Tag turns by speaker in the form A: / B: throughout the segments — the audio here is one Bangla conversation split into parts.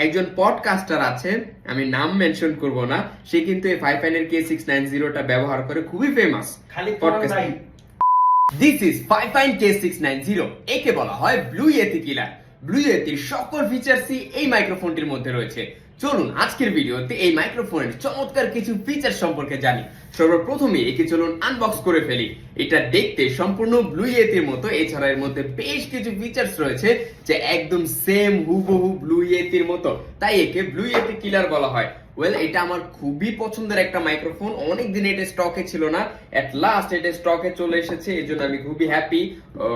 A: একজন পডকাস্টার আছে, আমি নাম মেনশন করব না, সে কিন্তু এই FIFINE এর K690 টা ব্যবহার করে খুবই famous podcast. This is FIFINE K690, একে বলা হয় ব্লু ইয়েতি কিলার। ব্লু ইয়েতির সকল ফিচারসই এই মাইক্রোফোনটির মধ্যে রয়েছে। চলুন আজকের ভিডিওতে এই মাইক্রোফোনের চমৎকার কিছু ফিচার সম্পর্কে জানি। সর্বপ্রথমে একে চলুন আনবক্স করে ফেলি। এটা দেখতে সম্পূর্ণ ব্লু ইয়েতির মতো, এছাড়া এর মধ্যে বেশ কিছু ফিচার্স রয়েছে যে একদম সেম হুবহু ব্লু ইয়েতির মতো, তাই একে ব্লু ইয়েতি কিলার বলা হয়। ওয়েল, এটা আমার খুবই পছন্দের একটা মাইক্রোফোন। অনেকদিন এটা স্টকে ছিল না, এট লাস্ট এটা স্টকে চলে এসেছে, এই জন্য আমি খুবই হ্যাপি।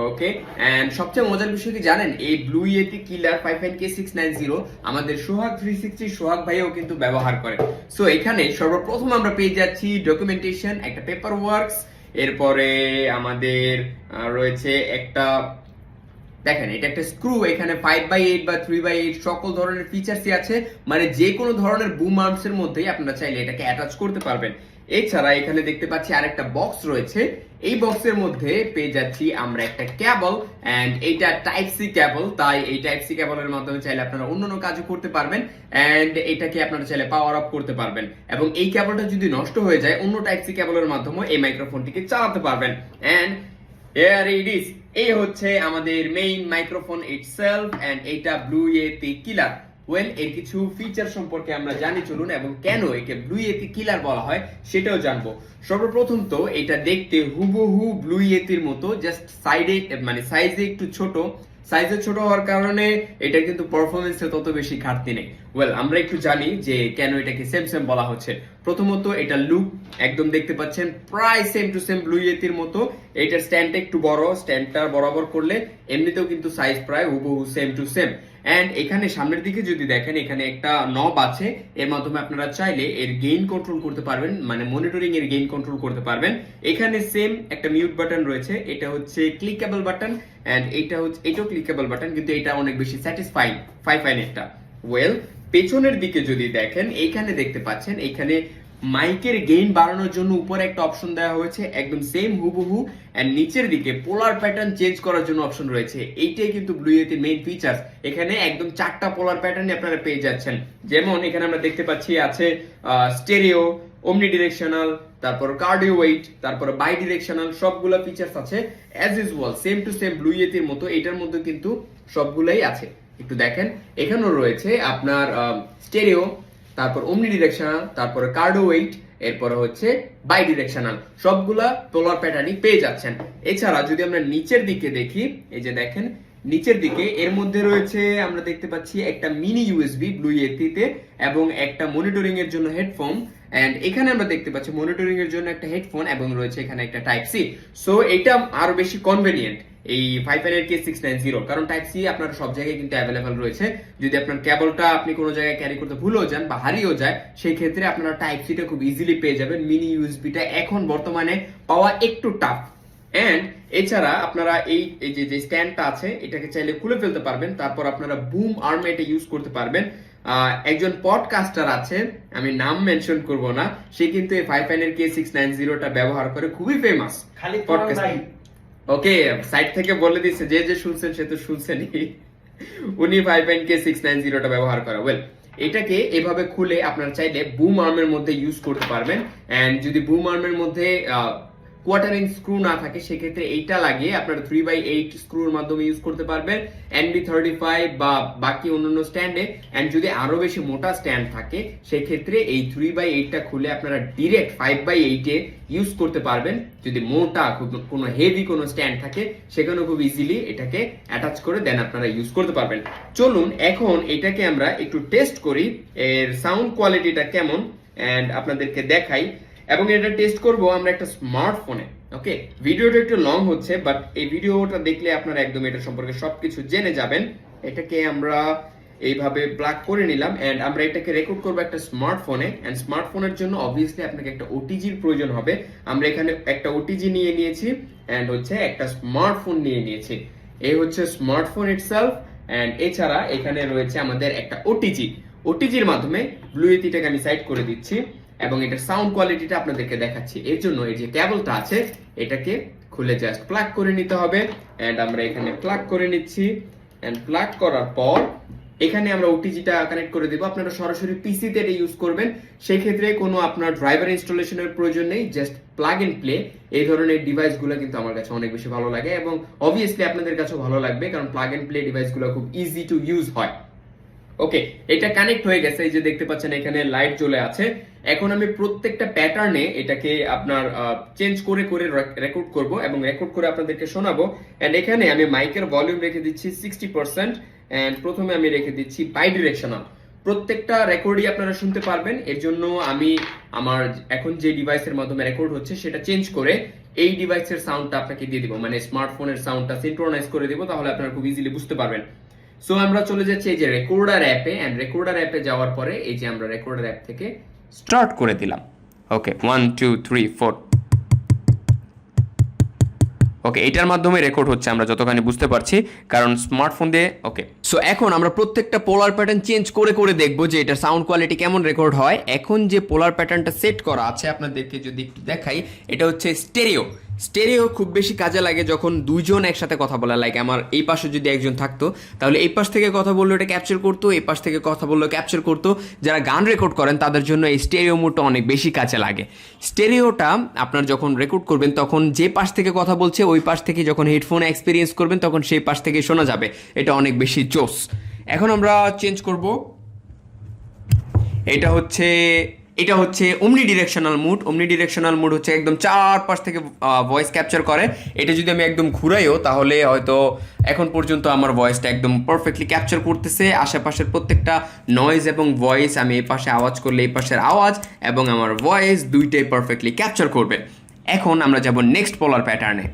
A: ওকে, এন্ড সবচেয়ে মজার বিষয় কি জানেন, এই ব্লু ইয়েতি কিলার FIFINE K690 আমাদের সোহাগ 360 সোহাগ ভাইও কিন্তু ব্যবহার করে। সো এখানে সর্বপ্রথম আমরা পেয়ে যাচ্ছি ডকুমেন্টেশন, একটা পেপার ওয়ার্কস, এরপরে আমাদের রয়েছে একটা, দেখেন এটা একটা স্ক্রু, এখানে 5x8 বা 3x8 সকল ধরনের ফিচারসই আছে, মানে যে কোনো ধরনের বুম আর্মস এর মধ্যেই আপনারা চাইলে এটাকে অ্যাটাচ করতে পারবেন। এছাড়া এখানে দেখতে পাচ্ছি আরেকটা বক্স রয়েছে, এই বক্সের মধ্যে পেয়ে যাচ্ছি আমরা একটা কেবল, এন্ড এইটা টাইপ সি কেবল, তাই এই টাইপ সি কেবলের মাধ্যমে চাইলে আপনারা অন্যান্য কাজও করতে পারবেন, এন্ড এটাকে আপনারা চাইলে পাওয়ার অফ করতে পারবেন, এবং এই কেবলটা যদি নষ্ট হয়ে যায় অন্য টাইপ সি কেবলের মাধ্যমে এই মাইক্রোফোনটিকে চালাতে পারবেন। এন্ড here it is, এই হচ্ছে আমাদের মেইন মাইক্রোফোন ইটসেলফ, এন্ড এটা ব্লু ইয়েতি কিলার। ওয়েল, এর কিছু ফিচার সম্পর্কে আমরা জানি চলুন, এবং কেন একে ব্লু ইয়েতি কিলার বলা হয় সেটাও জানবো। সর্বপ্রথম তো এটা দেখতে হুবহু ব্লু ইয়েতির মতো, জাস্ট সাইডে মানে সাইজে একটু ছোট, সাইজে ছোট হওয়ার কারণে এটা কিন্তু পারফরমেন্সে তত বেশি ঘাটতি নেই। ওয়েল, আমরা একটু জানি যে কেন এটাকে সেম সেম বলা হচ্ছে। প্রথমত এটা লুক একদম দেখতে পাচ্ছেন প্রায় সেম টু সেম ব্লু ইয়েতির মতো। এটার স্ট্যান্ডটা একটু বড়, স্ট্যান্ডটা বরাবর করলে এমনিতেও কিন্তু সাইজ প্রায় হুবহু সেম টু সেম। এন্ড এখানে সামনের দিকে যদি দেখেন, এখানে একটা নব আছে, এর মাধ্যমে আপনারা চাইলে এর গেইন কন্ট্রোল করতে পারবেন, মানে মনিটরিং এর গেইন কন্ট্রোল করতে পারবেন। এখানে সেম একটা মিউট বাটন রয়েছে, এটা হচ্ছে ক্লিকেবল বাটন, এন্ড এটা হচ্ছে এটাও ক্লিকেবল বাটন, কিন্তু এটা অনেক বেশি স্যাটিসফাইং FIFINE একটা। ওয়েল, পেছনের দিকে যদি দেখেন, এইখানে দেখতে পাচ্ছেন এখানে মাইকের গেইন বাড়ানোর জন্য উপরে একটা অপশন দেওয়া হয়েছে, একদম সেম হুবহু, এন্ড নিচের দিকে পোলার প্যাটার্ন চেঞ্জ করার জন্য অপশন রয়েছে। এইটাই কিন্তু ব্লু ইয়েতির মেইন ফিচার্স। এখানে একদম 4টা পোলার প্যাটার্ন আপনারা পেয়ে যাচ্ছেন। যেমন এখানে আমরা দেখতে পাচ্ছি আছে স্টেরিও, ওমনি ডিরেকশনাল, তারপর কার্ডিও ওয়েট, তারপর বাই ডিরেকশনাল, সবগুলো ফিচার্স আছে as usual same to same blue ইয়েতির মতো। এটার মধ্যে কিন্তু সবগুলাই আছে, একটু দেখেন এখানেও রয়েছে আপনার স্টেরিও, তারপর ওমনি ডিরেকশনাল, তারপরে কার্ডিও ওয়েট, এরপরে হচ্ছে বাই ডিরেকশনাল, সবগুলা পোলার প্যাটার্নই পেয়ে যাচ্ছেন। এছাড়া যদি আমরা নিচের দিকে দেখি, এই যে দেখেন নিচের দিকে এর মধ্যে রয়েছে, আমরা দেখতে পাচ্ছি একটা মিনি ইউএসবি ব্লু ইয়েতিতে, এবং একটা মনিটরিং এর জন্য হেডফোন, এন্ড এখানে আমরা দেখতে পাচ্ছি মনিটরিং এর জন্য একটা হেডফোন, এবং রয়েছে এখানে একটা টাইপ সি। সো এটা আরো বেশি কনভেনিয়েন্ট এই FIFINE এর K690, কারণ টাইপ সি আপনার সব জায়গায় কিন্তু অ্যাভেলেবল রয়েছে। যদি আপনার কেবলটা আপনি কোনো জায়গায় ক্যারি করতে ভুলেও যান বা হারিয়েও যায়, সেই ক্ষেত্রে আপনারা টাইপ সিটা খুব ইজিলি পেয়ে যাবেন। মিনি ইউএসবিটা এখন বর্তমানে পাওয়া একটু টাফ। এন্ড এছাড়া আপনারা এই যে স্ট্যান্ডটা আছে, এটাকে চাইলে খুলে ফেলতে পারবেন, তারপর আপনারা বুম আর্মে এটা ইউজ করতে পারবেন। একজন পডকাস্টার আছে, আমি নাম মেনশন করব না, সে কিন্তু এই FIFINE এর K690 টা ব্যবহার করে খুবই ফেমাস পডকাস্ট। ওকে, সাইড থেকে বলে দিচ্ছে, যে শুনছেন সে তো শুনছেনই, উনি FIFINE K690 টা ব্যবহার করে। ওয়েল, এটাকে এভাবে খুলে আপনারা চাইলে বুম আর্মের মধ্যে ইউজ করতে পারবেন, এন্ড যদি বুম আর্মের মধ্যে কোয়ার্টারিং স্ক্রু না থাকে, সেক্ষেত্রে এইটা লাগিয়ে আপনারা 3x8 স্ক্রুর মাধ্যমে ইউজ করতে পারবেন NB35 বা বাকি অন্যান্য স্ট্যান্ডে। এন্ড যদি আরো বেশি মোটা স্ট্যান্ড থাকে, সেক্ষেত্রে এই 3x8 টা খুলে আপনারা ডিরেক্ট 5x8 এ ইউজ করতে পারবেন। যদি মোটা কোনো হেভি কোনো স্ট্যান্ড থাকে, সেখানেও খুব ইজিলি এটাকে অ্যাটাচ করে দেন আপনারা ইউজ করতে পারবেন। চলুন এখন এটাকে আমরা একটু টেস্ট করি, এর সাউন্ড কোয়ালিটিটা কেমন, এন্ড আপনাদেরকে দেখাই। এবং এটা টেস্ট করব আমরা একটা স্মার্টফোনে। ওকে, ভিডিওটা একটু লং হচ্ছে, বাট এই ভিডিওটা দেখলে আপনারা একদম এটা সম্পর্কে সবকিছু জেনে যাবেন। এটাকে আমরা এইভাবে প্লাগ করে নিলাম, এন্ড আমরা এটাকে রেকর্ড করব একটা স্মার্টফোনে। এন্ড স্মার্টফোনের জন্য অবভিয়াসলি আপনাকে একটা ওটিজির প্রয়োজন হবে। আমরা এখানে একটা ওটিজি নিয়ে নিয়েছি, এন্ড হচ্ছে একটা স্মার্টফোন নিয়ে নিয়েছি। এই হচ্ছে স্মার্টফোন ইটসেলফ, এন্ড এছাড়া এখানে রয়েছে আমাদের একটা ওটিজির মাধ্যমে ব্লু ইয়েতিটাকে আমি সাইড করে দিচ্ছি, এবং এটার সাউন্ড কোয়ালিটিটা আপনাদেরকে দেখাচ্ছি। এর জন্য এই যে কেবলটা আছে, এটাকে খুলে জাস্ট প্লাগ করে নিতে হবে, এন্ড আমরা এখানে প্লাগ করে নিচ্ছি। এন্ড প্লাগ করার পর এখানে আমরা ওটিজিটা কানেক্ট করে দেবো, আপনারা সরাসরি পিসিতে এটা ইউজ করবেন, সেই ক্ষেত্রে কোনো আপনার ড্রাইভার ইনস্টলেশনের প্রয়োজন নেই, জাস্ট প্লাগ এন্ড প্লে। এই ধরনের ডিভাইসগুলো কিন্তু আমার কাছে অনেক বেশি ভালো লাগে এবং অবভিয়াসলি আপনাদের কাছেও ভালো লাগবে, কারণ প্লাগ এন্ড প্লে ডিভাইসগুলো খুব ইজি টু ইউজ হয়। ওকে, এটা কানেক্ট হয়ে গেছে, এই যে দেখতে পাচ্ছেন এখানে লাইট জ্বলে আছে। এখন আমি প্রত্যেকটা প্যাটার্নে এটাকে আপনার চেঞ্জ করে করে রেকর্ড করব এবং রেকর্ড করে আপনাদেরকে শোনাবো। এন্ড এখানে আমি মাইকের ভলিউম রেখে দিচ্ছি 60%, এন্ড প্রথমে আমি রেখে দিচ্ছি বাই ডিরেকশনাল। প্রত্যেকটা রেকর্ডই আপনারা শুনতে পারবেন, এর জন্য আমি আমার এখন যে ডিভাইসের মাধ্যমে রেকর্ড হচ্ছে সেটা চেঞ্জ করে এই ডিভাইসের সাউন্ডটা আপনাকে দিয়ে দিব, মানে স্মার্টফোনের সাউন্ডটা সিনক্রোনাইজ করে দিব, তাহলে আপনারা খুব ইজিলি বুঝতে পারবেন। সো আমরা চলে যাচ্ছি এই যে রেকর্ডার অ্যাপে, এন্ড রেকর্ডার অ্যাপে যাওয়ার পরে এই যে আমরা রেকর্ডার অ্যাপ থেকে স্টার্ট করে দিলাম। ওকে, 1 2 3 4। ওকে, এটার মাধ্যমে রেকর্ড হচ্ছে আমরা যতখানি বুঝতে পারছি, কারণ স্মার্টফোন দিয়ে। ওকে, সো এখন আমরা প্রত্যেকটা পোলার প্যাটার্ন চেঞ্জ করে করে দেখবো যে এটার সাউন্ড কোয়ালিটি কেমন রেকর্ড হয়। এখন যে পোলার প্যাটার্নটা সেট করা আছে আপনাদেরকে যদি একটু দেখাই, এটা হচ্ছে স্টেরিও। স্টেরিও খুব বেশি কাজে লাগে যখন দুইজন একসাথে কথা বলা, লাইক আমার এই পাশে যদি একজন থাকতো তাহলে এই পাশ থেকে কথা বললো এটা ক্যাপচার করতো, এই পাশ থেকে কথা বললো ক্যাপচার করতো। যারা গান রেকর্ড করেন তাদের জন্য এই স্টেরিও মোডটা অনেক বেশি কাজে লাগে। স্টেরিওটা আপনার যখন রেকর্ড করবেন তখন যে পাশ থেকে কথা বলছে ওই পাশ থেকে যখন হেডফোনে এক্সপিরিয়েন্স করবেন তখন সেই পাশ থেকে শোনা যাবে, এটা অনেক বেশি জোস। এখন আমরা চেঞ্জ করব, এটা হচ্ছে omni directional mode. omni directional mode হচ্ছে একদম চারপাশ থেকে ভয়েস ক্যাপচার করে। এটা যদি আমি একদম ঘুরাইও তাহলে হয়তো এখন পর্যন্ত আমার ভয়েসটা একদম পারফেক্টলি ক্যাপচার করতেছে। আশেপাশের প্রত্যেকটা নয়েজ এবং ভয়েস, আমি এই পাশে আওয়াজ করলে এই পাশের আওয়াজ এবং আমার ভয়েস দুইটাই পারফেক্টলি ক্যাপচার করবে। এখন আমরা যাব নেক্সট পোলার প্যাটার্নে।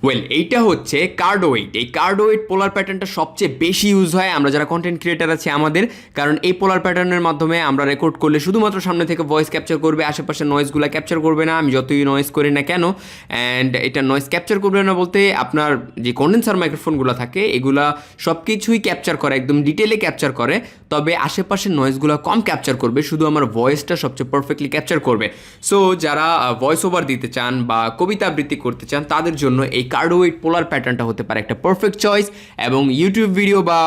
A: ওয়েল, এইটা হচ্ছে কার্ডোয়েট। এই কার্ডোয়েট পোলার প্যাটার্নটা সবচেয়ে বেশি ইউজ হয় আমরা যারা কন্টেন্ট ক্রিয়েটার আছে আমাদের, কারণ এই পোলার প্যাটার্নের মাধ্যমে আমরা রেকর্ড করলে শুধুমাত্র সামনে থেকে ভয়েস ক্যাপচার করবে, আশেপাশের নয়েজগুলো ক্যাপচার করবে না, আমি যতই নয়েজ করি না কেন। অ্যান্ড এটা নয়েজ ক্যাপচার করবে না বলতে আপনার যে কন্ডেন্সার মাইক্রোফোনগুলো থাকে এগুলা সব কিছুই ক্যাপচার করে, একদম ডিটেলে ক্যাপচার করে, তবে আশেপাশের নয়েজগুলো কম ক্যাপচার করবে, শুধু আমার ভয়েসটা সবচেয়ে পারফেক্টলি ক্যাপচার করবে। সো যারা ভয়েস ওভার দিতে চান বা কবিতা আবৃত্তি করতে চান তাদের জন্য এই কার্ডোয়েট পোলার প্যাটার্নটা হতে পারে একটা পারফেক্ট চয়েস। এবং ইউটিউব ভিডিও বা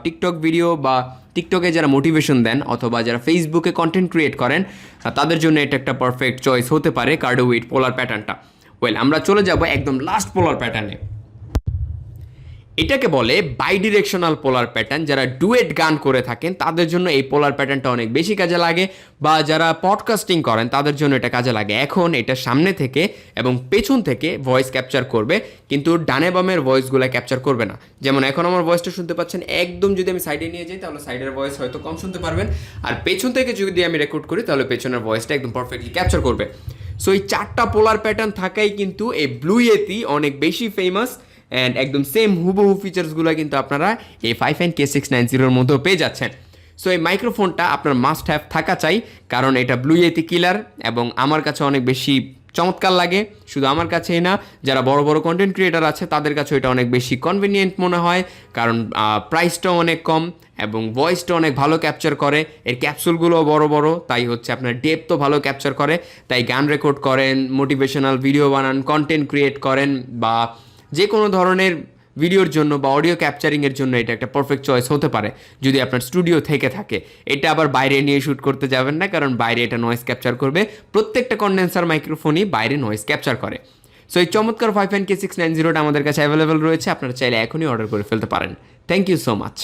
A: টিকটক ভিডিও বা টিকটকে যারা মোটিভেশন দেন অথবা যারা ফেসবুকে কন্টেন্ট ক্রিয়েট করেন তাদের জন্য এটা একটা পারফেক্ট চয়েস হতে পারে কার্ডোয়েট পোলার প্যাটার্নটা। ওয়েল, আমরা চলে যাব একদম লাস্ট পোলার প্যাটার্নে। এটাকে বলে বাই ডিরেকশনাল পোলার প্যাটার্ন। যারা ডুয়েট গান করে থাকেন তাদের জন্য এই পোলার প্যাটার্নটা অনেক বেশি কাজে লাগে, বা যারা পডকাস্টিং করেন তাদের জন্য এটা কাজে লাগে। এখন এটা সামনে থেকে এবং পেছন থেকে ভয়েস ক্যাপচার করবে, কিন্তু ডানে বামের ভয়েসগুলো ক্যাপচার করবে না। যেমন এখন আমার ভয়েসটা শুনতে পাচ্ছেন, একদম যদি আমি সাইডে নিয়ে যাই তাহলে সাইডের ভয়েস হয়তো কম শুনতে পারবেন, আর পেছন থেকে যদি আমি রেকর্ড করি তাহলে পেছনের ভয়েসটা একদম পারফেক্টলি ক্যাপচার করবে। সো এই চারটা পোলার প্যাটার্ন থাকাই কিন্তু এই ব্লু ইয়েতি অনেক বেশি ফেমাস, অ্যান্ড একদম সেম হুবহু ফিচার্সগুলো কিন্তু আপনারা এই FIFINE K690 মধ্যেও পেয়ে যাচ্ছেন। সো এই মাইক্রোফোনটা আপনার মাস্ট হ্যাভ থাকা চাই, কারণ এটা ব্লু ইয়েতি কিলার এবং আমার কাছে অনেক বেশি চমৎকার লাগে। শুধু আমার কাছেই না, যারা বড় বড় কন্টেন্ট ক্রিয়েটার আছে তাদের কাছে এটা অনেক বেশি কনভিনিয়েন্ট মনে হয়, কারণ প্রাইসটাও অনেক কম এবং ভয়েসটা অনেক ভালো ক্যাপচার করে। এর ক্যাপসুলগুলোও বড় বড়, তাই হচ্ছে আপনার ডেপথও ভালো ক্যাপচার করে। তাই গান রেকর্ড করেন, মোটিভেশনাল ভিডিও বানান, কন্টেন্ট ক্রিয়েট করেন, বা যে কোনো ধরনের ভিডিওর জন্য বা অডিও ক্যাপচারিংয়ের জন্য এটা একটা পারফেক্ট চয়েস হতে পারে যদি আপনার স্টুডিও থেকে থাকে। এটা আবার বাইরে নিয়ে শ্যুট করতে যাবেন না, কারণ বাইরে এটা নয়েজ ক্যাপচার করবে। প্রত্যেকটা কন্ডেন্সার মাইক্রোফোনই বাইরে নয়েজ ক্যাপচার করে। সো এই চমৎকার FIFINE K690 আমাদের কাছে অ্যাভেলেবেল রয়েছে, আপনারা চাইলে এখনই অর্ডার করে ফেলতে পারেন। Thank you so much.